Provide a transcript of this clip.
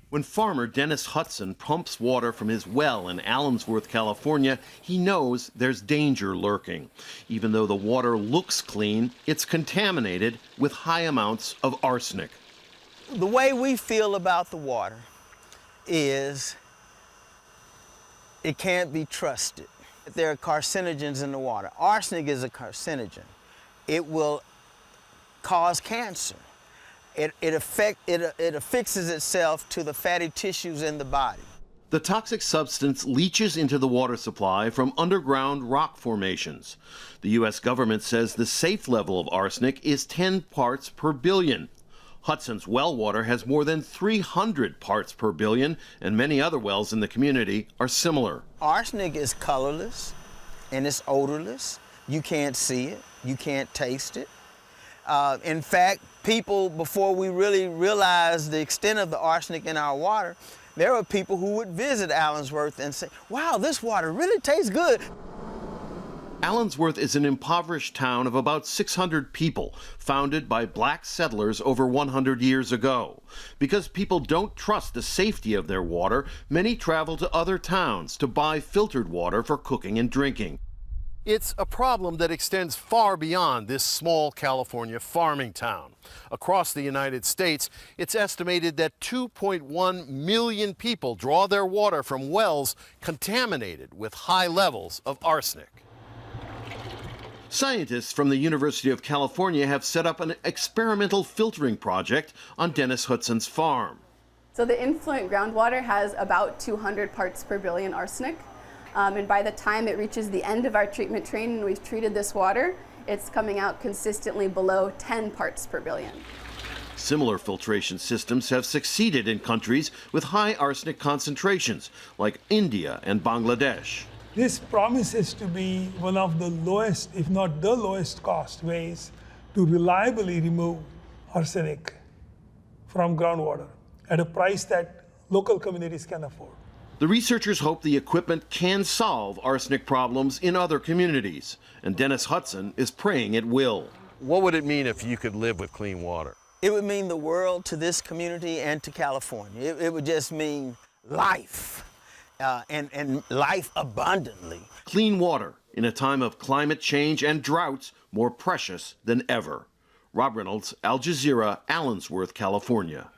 When farmer Dennis Hudson pumps water from his well in Allensworth, California, he knows there's danger lurking. Even though the water looks clean, it's contaminated with high amounts of arsenic. The way we feel about the water is it can't be trusted. There are carcinogens in the water. Arsenic is a carcinogen. It will cause cancer. It affixes itself to the fatty tissues in the body. The toxic substance leaches into the water supply from underground rock formations. The U.S. government says the safe level of arsenic is 10 parts per billion. Hudson's well water has more than 300 parts per billion, and many other wells in the community are similar. Arsenic is colorless and it's odorless. You can't see it, you can't taste it. In fact, people, before we really realized the extent of the arsenic in our water, there were people who would visit Allensworth and say, wow, this water really tastes good. Allensworth is an impoverished town of about 600 people, founded by black settlers over 100 years ago. Because people don't trust the safety of their water, many travel to other towns to buy filtered water for cooking and drinking. It's a problem that extends far beyond this small California farming town. Across the United States, it's estimated that 2.1 million people draw their water from wells contaminated with high levels of arsenic. Scientists from the University of California have set up an experimental filtering project on Dennis Hudson's farm. So the influent groundwater has about 200 parts per billion arsenic. And by the time it reaches the end of our treatment train and we've treated this water, it's coming out consistently below 10 parts per billion. Similar filtration systems have succeeded in countries with high arsenic concentrations, like India and Bangladesh. This promises to be one of the lowest, if not the lowest cost ways to reliably remove arsenic from groundwater at a price that local communities can afford. The researchers hope the equipment can solve arsenic problems in other communities, and Dennis Hudson is praying it will. What would it mean if you could live with clean water? It would mean the world to this community and to California. It would just mean life, and life abundantly. Clean water in a time of climate change and droughts more precious than ever. Rob Reynolds, Al Jazeera, Allensworth, California.